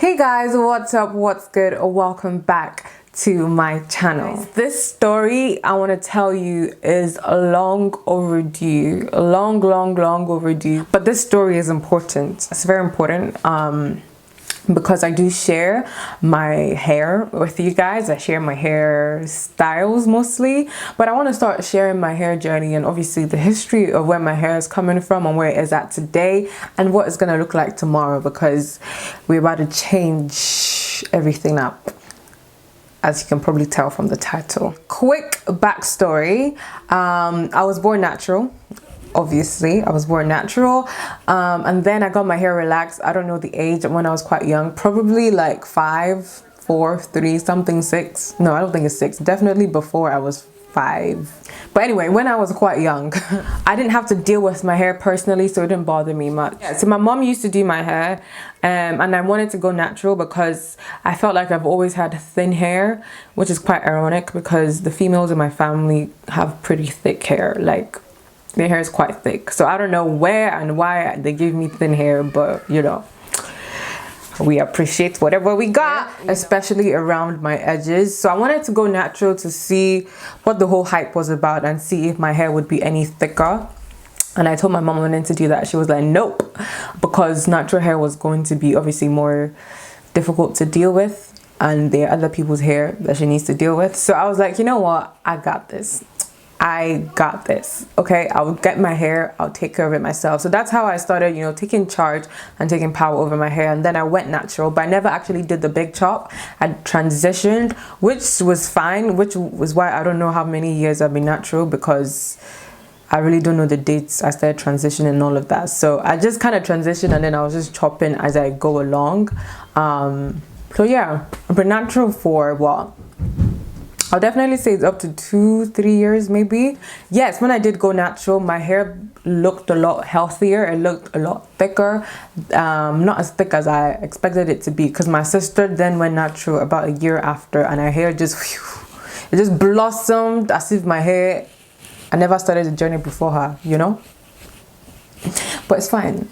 Hey guys, what's up, what's good? Welcome back to my channel. This story I want to tell you is long overdue, long overdue, but this story is important. It's very important because I do share my hair with you guys. I share my hair styles mostly, but I want to start sharing my hair journey and obviously the history of where my hair is coming from and where it is at today and what it's going to look like tomorrow, because we're about to change everything up, as you can probably tell from the title. Quick backstory. I was born natural. Obviously I was born natural, and then I got my hair relaxed. I don't know the age, when I was quite young, probably like 5, 4, 3 something, 6. No, I don't think it's 6, definitely before I was 5. But anyway, when I was quite young I didn't have to deal with my hair personally, so it didn't bother me much. Yeah, so my mom used to do my hair, and I wanted to go natural because I felt like I've always had thin hair, which is quite ironic because the females in my family have pretty thick hair. Like, their hair is quite thick, so I don't know where and why they give me thin hair, but you know, we appreciate whatever we got, especially around my edges. So I wanted to go natural to see what the whole hype was about and see if my hair would be any thicker. And I told my mom I wanted to do that. She was like, nope, because natural hair was going to be obviously more difficult to deal with, and there are other people's hair that she needs to deal with. So I was like, you know what, I got this. I got this. Okay, I'll get my hair, I'll take care of it myself. So that's how I started, you know, taking charge and taking power over my hair. And then I went natural, but I never actually did the big chop. I transitioned, which was fine, which was why I don't know how many years I've been natural, because I really don't know the dates I started transitioning and all of that. So I just kind of transitioned, and then I was just chopping as I go along. So yeah, I've been natural for what? I'll definitely say it's up to 2-3 years maybe. Yes, when I did go natural, my hair looked a lot healthier. It looked a lot thicker. Not as thick as I expected it to be, because my sister then went natural about a year after, and her hair just, it just blossomed as if my hair, I never started the journey before her, you know? But it's fine.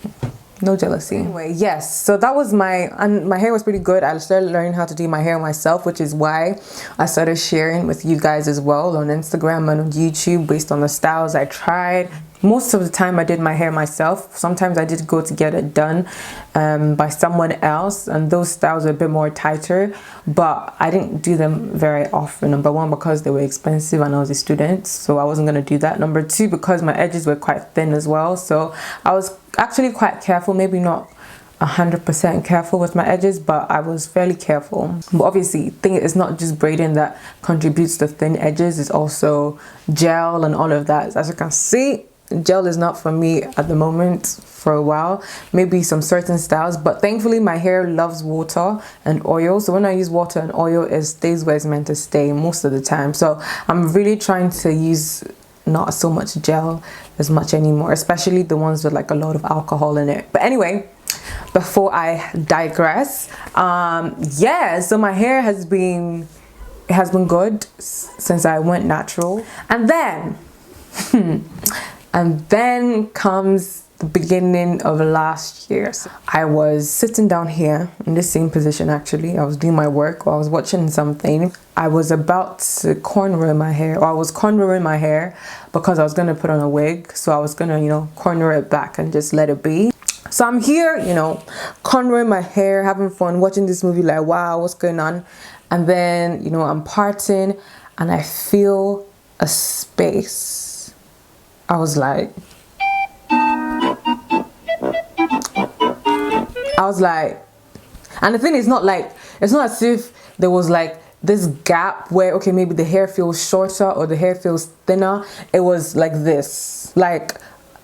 No jealousy. Anyway, yes, so that was and my hair was pretty good. I started learning how to do my hair myself, which is why I started sharing with you guys as well on Instagram and on YouTube based on the styles I tried. Most of the time I did my hair myself. Sometimes I did go to get it done by someone else, and those styles are a bit more tighter, but I didn't do them very often. Number one, because they were expensive and I was a student, so I wasn't going to do that. Number two, because my edges were quite thin as well, so I was actually quite careful. Maybe not 100% careful with my edges, but I was fairly careful. But obviously, it's not just braiding that contributes to thin edges, it's also gel and all of that. As you can see, gel is not for me at the moment for a while. Maybe some certain styles, but thankfully my hair loves water and oil, so when I use water and oil, it stays where it's meant to stay most of the time. So I'm really trying to use not so much gel as much anymore, especially the ones with like a lot of alcohol in it. But anyway, before I digress, yeah, so my hair has been good since I went natural. And then comes the beginning of last year. So I was sitting down here in the same position. Actually, I was doing my work while I was watching something. I was about to cornrow my hair, or I was cornrowing my hair because I was gonna put on a wig. So I was gonna, you know, cornrow it back and just let it be. So I'm here, you know, cornrowing my hair, having fun, watching this movie, like, wow, what's going on? And then, you know, I'm parting and I feel a space. I was like, and the thing is not like, it's not as if there was like this gap where, okay, maybe the hair feels shorter or the hair feels thinner. It was like this, like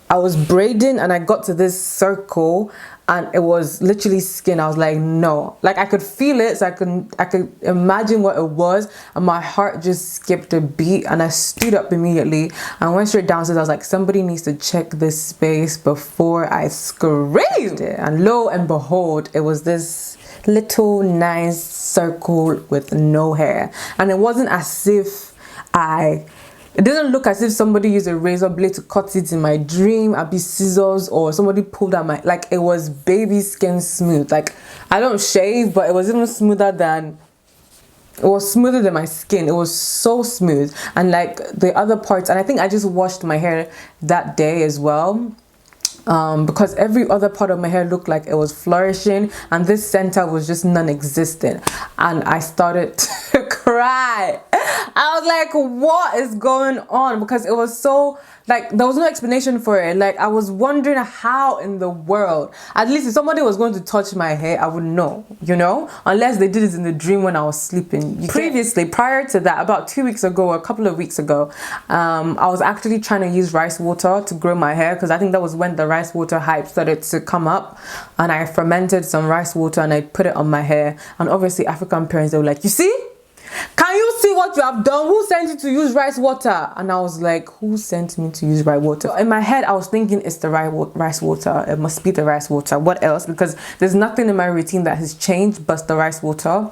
I was braiding and I got to this circle and it was literally skin. I was like, no, like I could feel it, so I could imagine what it was, and my heart just skipped a beat, and I stood up immediately and went straight downstairs. I was like, somebody needs to check this space before I screamed. And lo and behold, it was this little nice circle with no hair, and it wasn't as if I It doesn't look as if somebody used a razor blade to cut it in my dream, I'd be scissors, or somebody pulled out my, like, it was baby skin smooth. Like, I don't shave, but it was even smoother than, it was smoother than my skin. It was so smooth. And like the other parts, and I think I just washed my hair that day as well, because every other part of my hair looked like it was flourishing, and this center was just non-existent. And I started to cry. I was like, what is going on? Because it was so, like, there was no explanation for it. Like, I was wondering how in the world, at least if somebody was going to touch my hair, I would know, you know, unless they did it in the dream when I was sleeping. Previously, prior to that, about 2 weeks ago, or a couple of weeks ago, I was actually trying to use rice water to grow my hair, because I think that was when the rice water hype started to come up. And I fermented some rice water and I put it on my hair. And obviously African parents, they were like, you see? Can you see what you have done? Who sent you to use rice water? And I was like, who sent me to use rice water? In my head, I was thinking it's the rice water. It must be the rice water. What else? Because there's nothing in my routine that has changed but the rice water.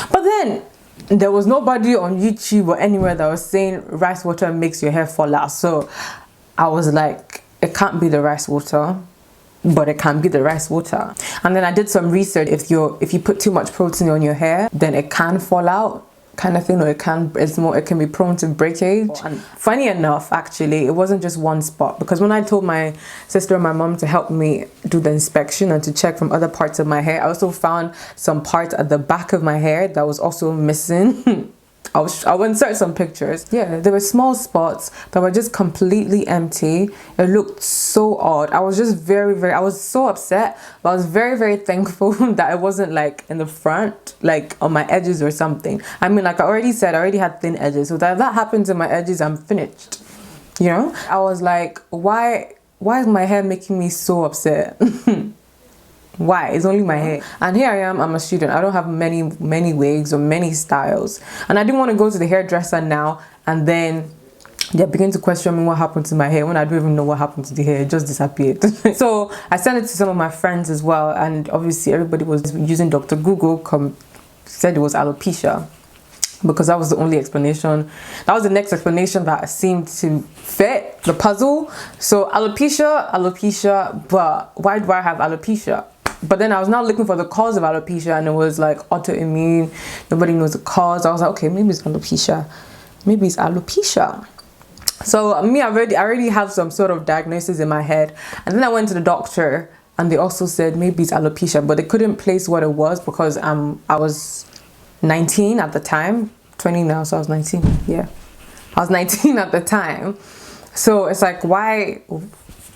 But then there was nobody on YouTube or anywhere that was saying rice water makes your hair fall out. So I was like, it can't be the rice water, but it can be the rice water. And then I did some research. If you put too much protein on your hair, then it can fall out, kind of thing, or it can be prone to breakage. And funny enough, actually, it wasn't just one spot, because when I told my sister and my mom to help me do the inspection and to check from other parts of my hair, I also found some parts at the back of my hair that was also missing. I'll insert some pictures. Yeah, there were small spots that were just completely empty. It looked so odd. I was just I was so upset, but I was very thankful that it wasn't like in the front, like on my edges or something. I mean, like I already said, I already had thin edges. So if that happens in my edges, I'm finished. You know? I was like, why is my hair making me so upset? Why? It's only my hair. And here I am, I'm a student. I don't have many wigs or many styles. And I didn't want to go to the hairdresser now and then they begin to question me what happened to my hair when I don't even know what happened to the hair. It just disappeared. So I sent it to some of my friends as well, and obviously everybody was using Dr. Google, said it was alopecia, because that was the only explanation. That was the next explanation that seemed to fit the puzzle. So alopecia, but why do I have alopecia? But then I was now looking for the cause of alopecia, and it was like autoimmune. Nobody knows the cause. I was like, okay, maybe it's alopecia. Maybe it's alopecia. So me, I already have some sort of diagnosis in my head. And then I went to the doctor, and they also said maybe it's alopecia, but they couldn't place what it was because I was 19 at the time. 20 now, so I was 19. Yeah, I was 19 at the time. So it's like, why?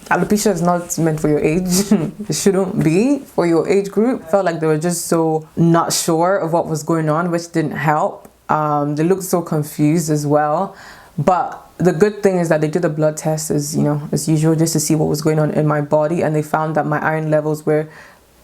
Alopecia is not meant for your age. It shouldn't be for your age group. I felt like they were just so not sure of what was going on, which didn't help. They looked so confused as well. But the good thing is that they did a blood test as usual, just to see what was going on in my body, and they found that my iron levels were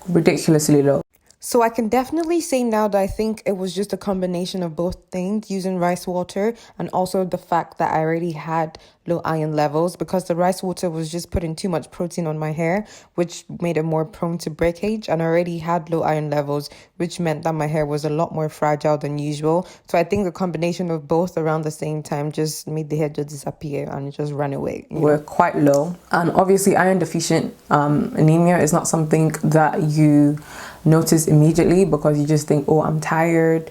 ridiculously low. So I can definitely say now that I think it was just a combination of both things, using rice water and also the fact that I already had low iron levels, because the rice water was just putting too much protein on my hair, which made it more prone to breakage, and I already had low iron levels, which meant that my hair was a lot more fragile than usual. So I think the combination of both around the same time just made the hair just disappear and it just ran away. We're quite low, and obviously iron deficient anemia is not something that you notice immediately, because you just think, oh, I'm tired,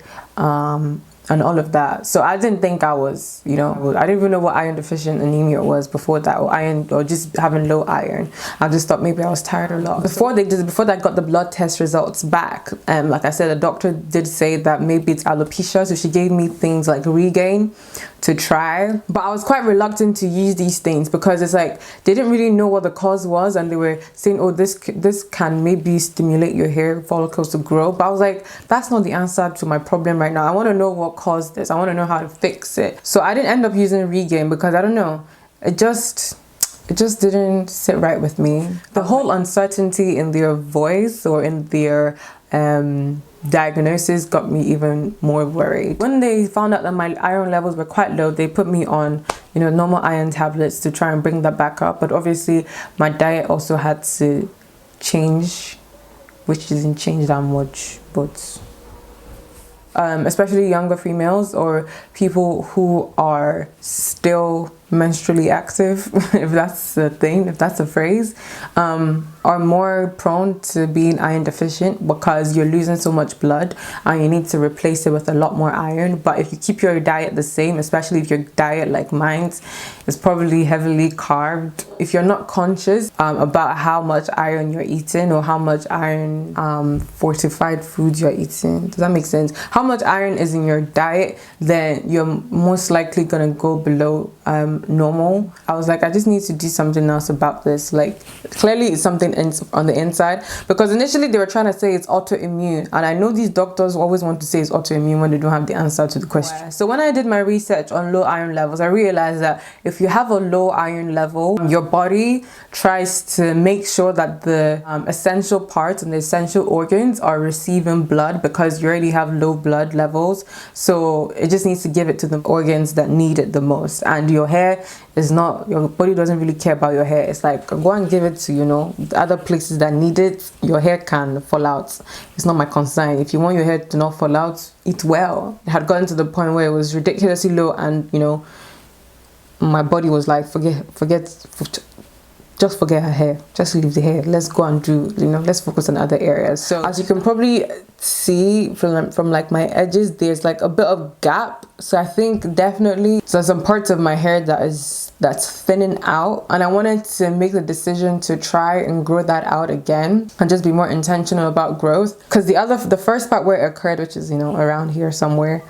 and all of that. So I didn't think I was, I didn't even know what iron deficient anemia was before that, or just having low iron. I just thought maybe I was tired a lot. Before I got the blood test results back, like I said, the doctor did say that maybe it's alopecia, so she gave me things like Regain to try. But I was quite reluctant to use these things because it's like they didn't really know what the cause was, and they were saying, oh, this can maybe stimulate your hair follicles to grow. But I was like, that's not the answer to my problem right now. I want to know what caused this. I want to know how to fix it. So I didn't end up using Regain because I don't know, it just didn't sit right with me. The whole uncertainty in their voice or in their diagnosis got me even more worried. When they found out that my iron levels were quite low, they put me on normal iron tablets to try and bring that back up. But obviously my diet also had to change, which didn't change that much, but especially younger females or people who are still menstrually active, if that's a thing, if that's a phrase, are more prone to being iron deficient because you're losing so much blood and you need to replace it with a lot more iron. But if you keep your diet the same, especially if your diet like mine's is probably heavily carved, if you're not conscious about how much iron you're eating or how much iron fortified foods you're eating, does that make sense? How much iron is in your diet, then you're most likely gonna go below normal. I was like, I just need to do something else about this. Like, clearly it's something on the inside, because initially they were trying to say it's autoimmune, and I know these doctors always want to say it's autoimmune when they don't have the answer to the question. So when I did my research on low iron levels, I realized that if you have a low iron level, your body tries to make sure that the essential parts and the essential organs are receiving blood, because you already have low blood levels. So it just needs to give it to the organs that need it the most. And your hair is not, your body doesn't really care about your hair. It's like, go and give it to, you know, the other places that need it. Your hair can fall out. It's not my concern. If you want your hair to not fall out, eat well. It had gotten to the point where it was ridiculously low, and you know, my body was like, just forget her hair, just leave the hair, let's go and do, you know, let's focus on other areas. So as you can probably see from like my edges, there's like a bit of gap. So I think definitely so some parts of my hair that's thinning out, and I wanted to make the decision to try and grow that out again and just be more intentional about growth, because the first part where it occurred, which is, you know, around here somewhere,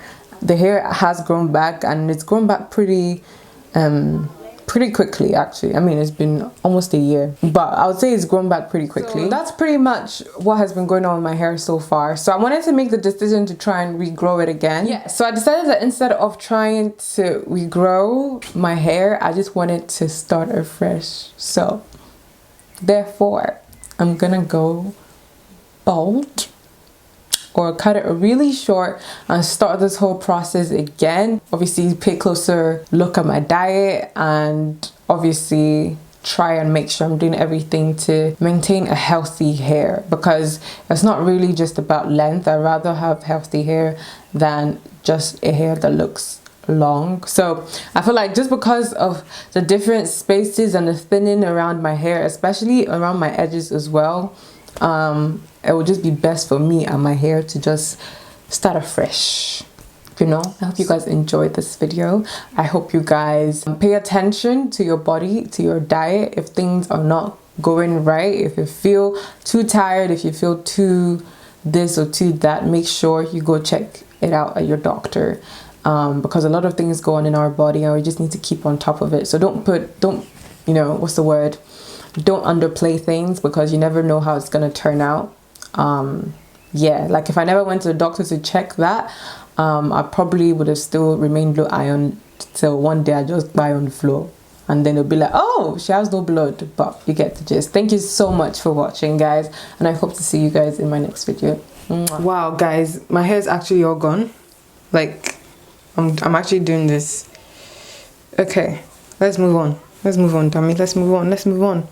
the hair has grown back, and it's grown back pretty quickly actually. I mean, it's been almost a year, but I would say it's grown back pretty quickly. So that's pretty much what has been going on with my hair so far. So I wanted to make the decision to try and regrow it again. Yeah, so I decided that instead of trying to regrow my hair, I just wanted to start afresh. So therefore I'm gonna go bald, or cut it really short and start this whole process again. Obviously pay closer look at my diet, and obviously try and make sure I'm doing everything to maintain a healthy hair, because it's not really just about length. I'd rather have healthy hair than just a hair that looks long. So I feel like just because of the different spaces and the thinning around my hair, especially around my edges as well, it would just be best for me and my hair to just start afresh, you know. I hope you guys enjoyed this video. I hope you guys pay attention to your body, to your diet. If things are not going right, if you feel too tired, if you feel too this or too that, make sure you go check it out at your doctor, because a lot of things go on in our body and we just need to keep on top of it. So don't you know, what's the word, don't underplay things, because you never know how it's gonna turn out. Yeah, like if I never went to the doctor to check that, I probably would have still remained low iron till one day I just lie on the floor, and then it'll be like, oh, she has no blood. But you get the gist. Thank you so much for watching, guys, and I hope to see you guys in my next video. Wow, guys, my hair is actually all gone. Like, I'm actually doing this. Okay, let's move on. Let's move on, dummy. Let's move on. Let's move on.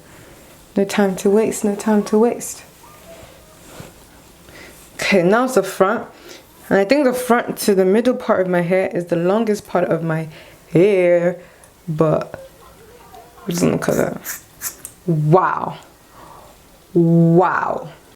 No time to waste. No time to waste. Okay, now it's the front, and I think the front to the middle part of my hair is the longest part of my hair, but we're just gonna cut that. Wow.